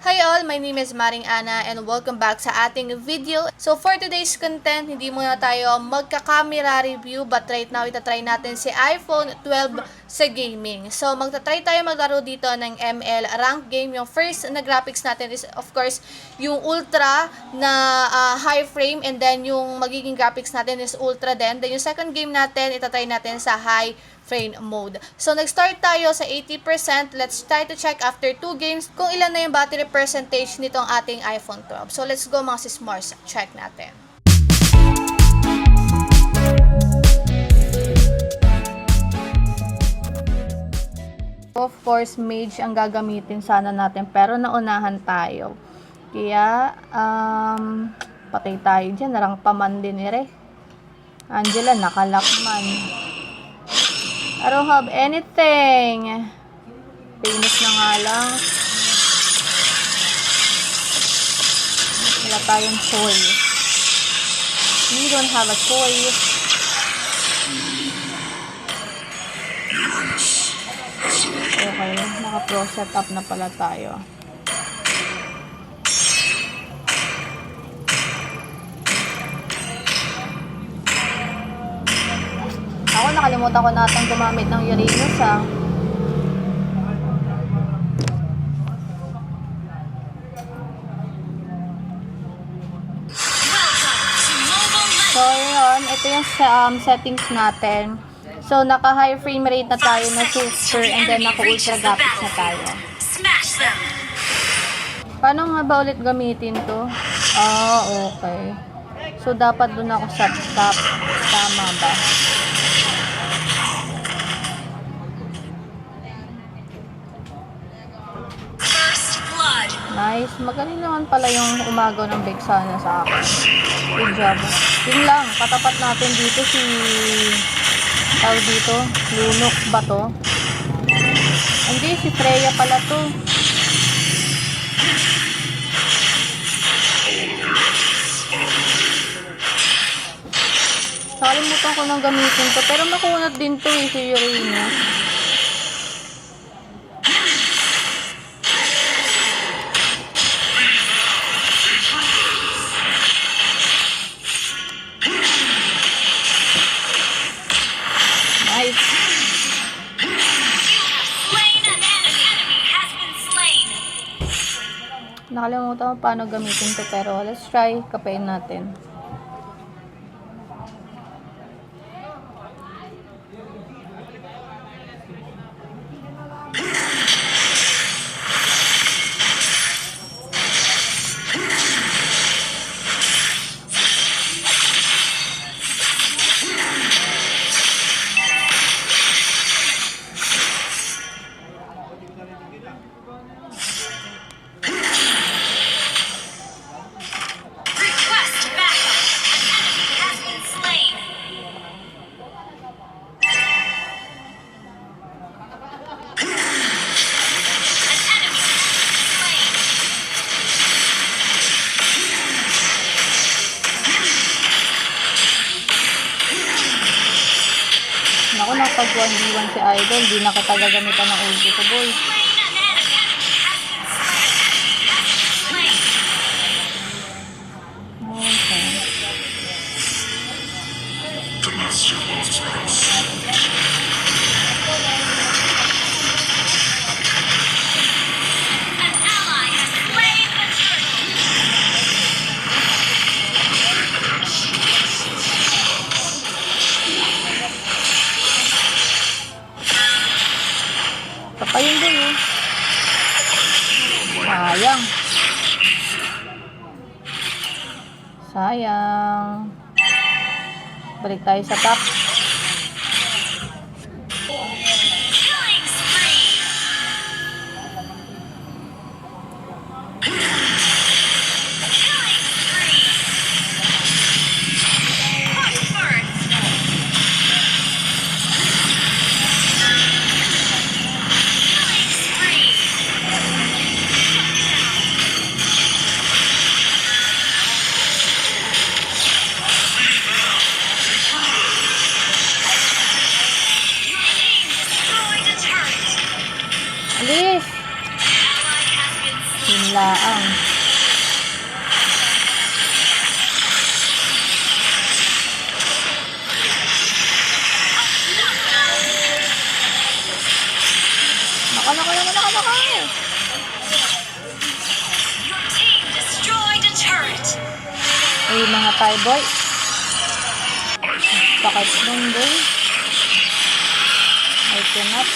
Hi all, my name is Maring Ana and welcome back sa ating video. So for today's content, hindi muna tayo magka-camera review but right now itatry natin si iPhone 12 sa gaming. So magtatry tayo maglaro dito ng ML rank game. Yung first na graphics natin is of course yung ultra na high frame and then yung magiging graphics natin is ultra din. Then yung second game natin, itatry natin sa high frame mode. So, nag-start tayo sa 80%. Let's try to check after 2 games kung ilan na yung battery percentage nitong ating iPhone 12. So, let's go mga sismars. Check natin. Of course, mage ang gagamitin sana natin pero naunahan tayo. Kaya, patay tayo dyan. Narang paman din ire. Angela, nakalakman. I don't have anything. Famous na nga lang. Wala tayong choice. We don't have a choice. Okay, naka-pro setup na pala tayo. Ako, nakalimutan ko natin gumamit ng Uranus, So, yun. Ito yung settings natin. So, naka-high frame rate na tayo na super and then naka-ultra graphics na tayo. Paano nga ba ulit gamitin to? Okay. So, dapat dun ako sa top. Tama ba? Nice. Magaling naman pala yung umagaw ng Vexana sa akin. Good job. Yun lang. Patapat natin dito si tawag dito. Lunok ba to? Hindi. Si Freya pala to. Nakalimutan ko nang gamitin to. Pero makunat din to si Uranus. Nakalimutan ko paano gamitin to pero let's try. Kapain natin. Ako na pag 1v1 si Idol, di na kita gagamitan ng ulti ko, boy. Okay. Ayun din eh. Sayang. Sayang. Balik tayo sa top. laang. Naka. Your team destroyed a turret. Ay, mga Thai boy. Sakit nung boy. I cannot.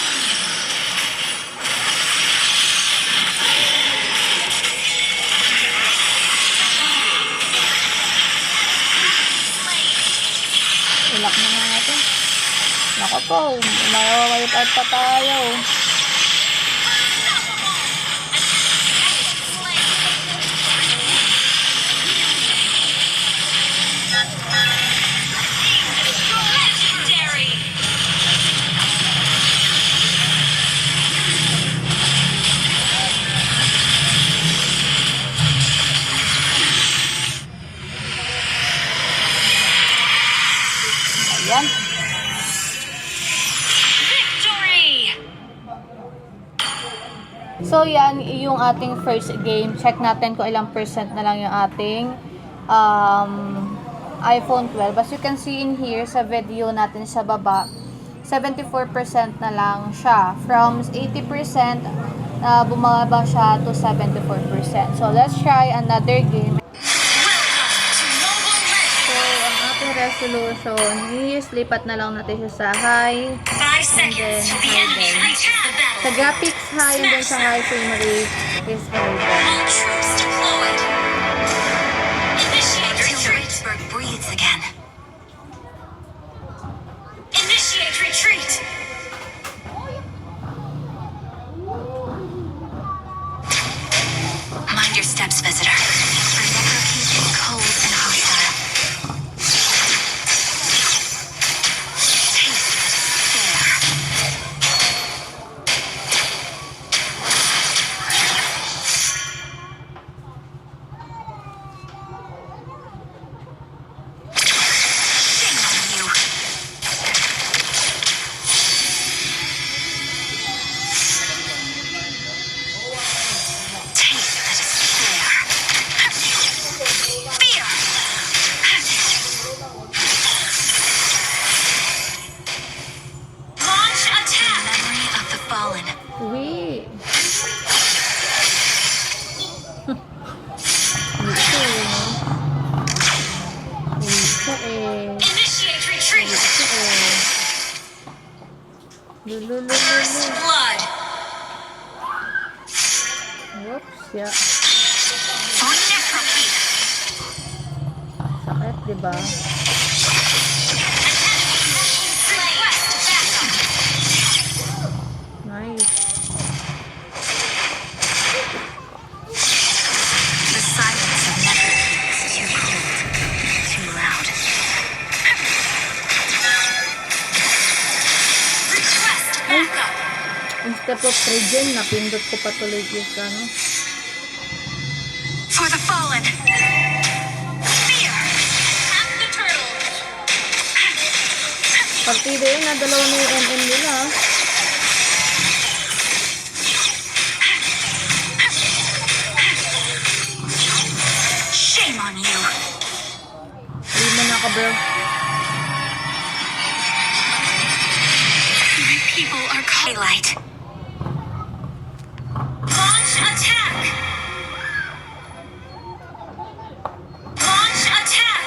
Ilak na nga natin. Nako po, may pa tayo. Legendary. Ayan. Victory. So, yan yung ating first game. Check natin kung ilang percent na lang yung ating iPhone 12. As you can see in here sa video natin sa baba, 74% na lang siya. From 80%, bumaba siya to 74%. So, let's try another game. So, ang ating resolution is lipat na lang natin siya sa high. 5 seconds. The enemy reaches the battle. Sa graphics high and then sa high frame rate is high. All troops deployed. Initiate retreat. Breathes again. Initiate retreat. Mind your steps, visitor. Our necropede is cold and hostile. Taste the despair. Shame on you. Taste the despair. Fear. Launch attack. Memory of the fallen. Uwi. Ito eh. Initiate retreat. Lululululu. First blood. Whoops, yeah. On necropede. Sakit, diba? Request backup. Nice. The silence of necropede is too cold, too loud. Request backup. Instead of regen, napindot ko pa tuloy yung ano. For the fallen. Fear. Have the turtle. Partida yun, nadalaw na yung MM nila. Shame on you. Hindi mo na ka, bro. My people are daylight. Launch attack. Launch attack.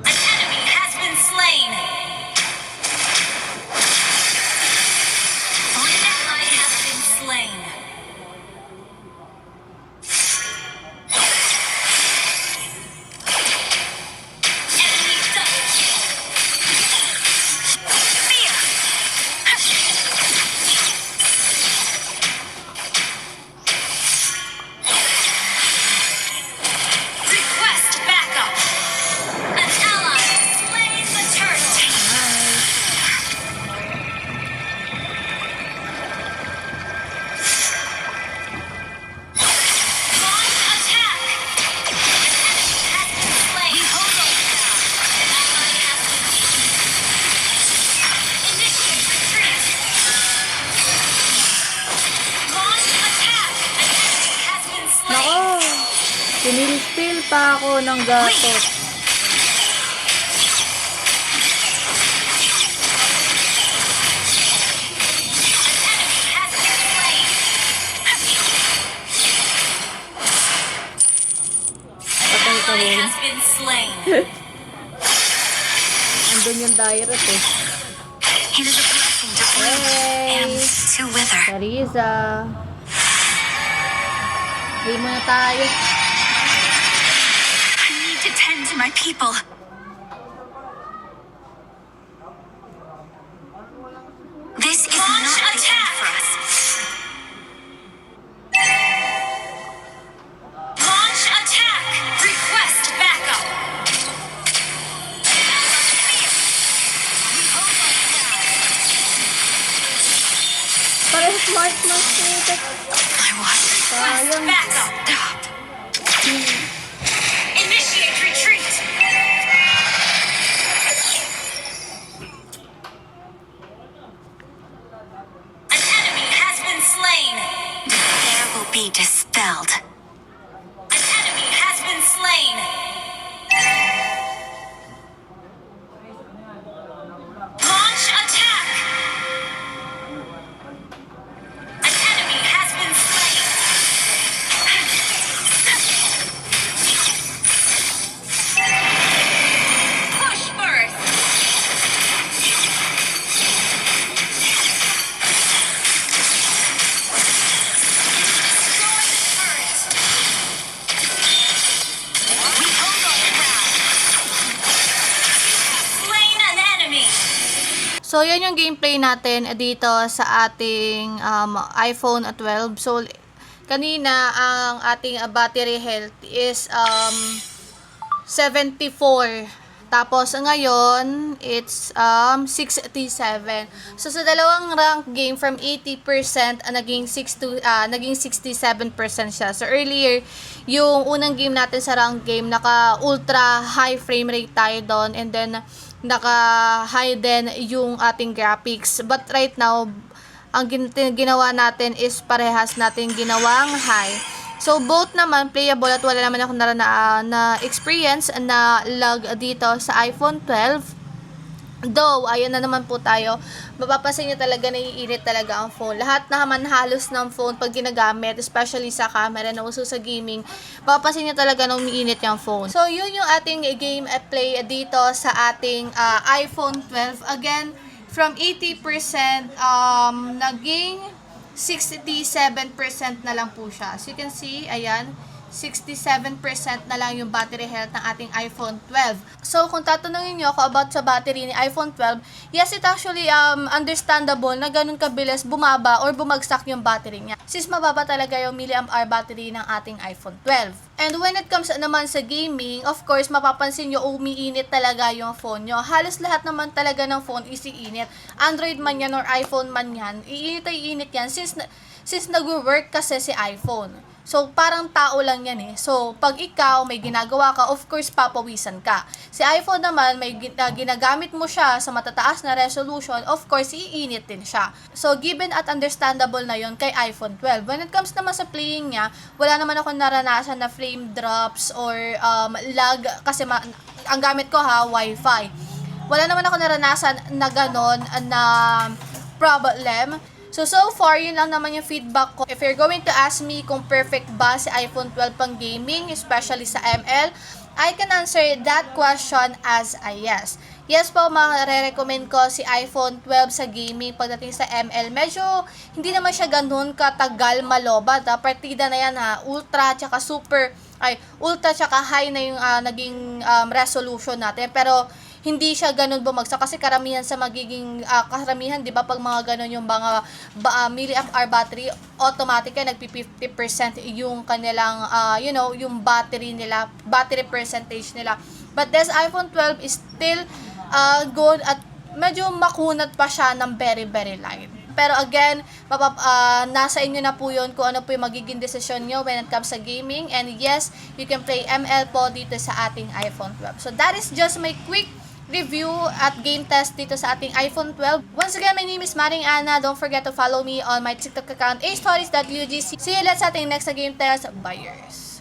An enemy has been slain. An ally has been slain. Enemy double kill. Fear. Pinil-spill pa ako ng gatot. Patay ka rin. Has been slain. Andun yung direct eh. It is a blessing to bloom Hey! and to wither. Cariza. Hindi mo na tayo. I need to tend to my people. This is not the time for us. Launch attack! Request backup! Parang smart nito. I want request Sayang. backup! Stop! Initiate retreat! An enemy has been slain! Despair will be dispelled. An enemy has been slain! Launch attack! An enemy has been slain! Push burst! Destroy the turret! We hold on the ground! Slain an enemy! So, yan yung gameplay natin dito sa ating iPhone 12. So, kanina, ang ating battery health is 74. Tapos, ngayon, it's 67. So, sa dalawang rank game, from 80%, naging 67% siya. So, earlier, yung unang game natin sa rank game, naka-ultra high frame rate tayo doon. And then, naka-high din yung ating graphics. But right now, ang ginawa natin is parehas natin ginawang high. So, both naman playable at wala naman ako na experience na lag dito sa iPhone 12. Though, ayan na naman po tayo. Mapapansin nyo talaga naiinit talaga ang phone. Lahat naman halos ng phone pag ginagamit, especially sa camera na uso sa gaming, mapapansin nyo talaga na umiinit yung phone. So, yun yung ating game play dito sa ating iPhone 12. Again, from 80%, naging 67% na lang po siya. So, you can see, ayan, 67% na lang yung battery health ng ating iPhone 12. So, kung tatanungin nyo ako about sa battery ni iPhone 12, yes, it actually understandable na ganun kabilis bumaba or bumagsak yung battery niya. Since mababa talaga yung milliampere battery ng ating iPhone 12. And when it comes naman sa gaming, of course, mapapansin nyo umiinit talaga yung phone nyo. Halos lahat naman talaga ng phone is iinit. Android man yan or iPhone man yan, iinit yan since nag-work kasi si iPhone. So, parang tao lang yan eh. So, pag ikaw may ginagawa ka, of course, papawisan ka. Si iPhone naman, may ginagamit mo siya sa matataas na resolution, of course, iinit din siya. So, given at understandable na yon kay iPhone 12. When it comes naman sa playing niya, wala naman ako naranasan na frame drops or lag, kasi ang gamit ko Wi-Fi. Wala naman ako naranasan na ganon na problem. So far, yun lang naman yung feedback ko. If you're going to ask me kung perfect ba si iPhone 12 pang gaming, especially sa ML, I can answer that question as a yes. Yes po, makare-recommend ko si iPhone 12 sa gaming pagdating sa ML. Medyo hindi naman siya ganun katagal malobat. Partida na yan ultra tsaka ultra tsaka high na yung naging resolution natin. Pero hindi siya ganun bumagsak kasi karamihan sa magiging karamihan, 'di ba, pag mga ganun yung mga milliampere battery, automatic nagpi 50% yung kanilang yung battery nila, battery percentage nila. But this iPhone 12 is still good at medyo makunat pa siya ng very very light. Pero again, nasa inyo na po yun kung ano po yung magiging desisyon nyo when it comes sa gaming. And yes, you can play ML po dito sa ating iPhone 12. So that is just my quick review at game test dito sa ating iPhone 12. Once again, my name is Maring Ana. Don't forget to follow me on my TikTok account, astories.ugc. See you let's sa ating next na game test. Buyers!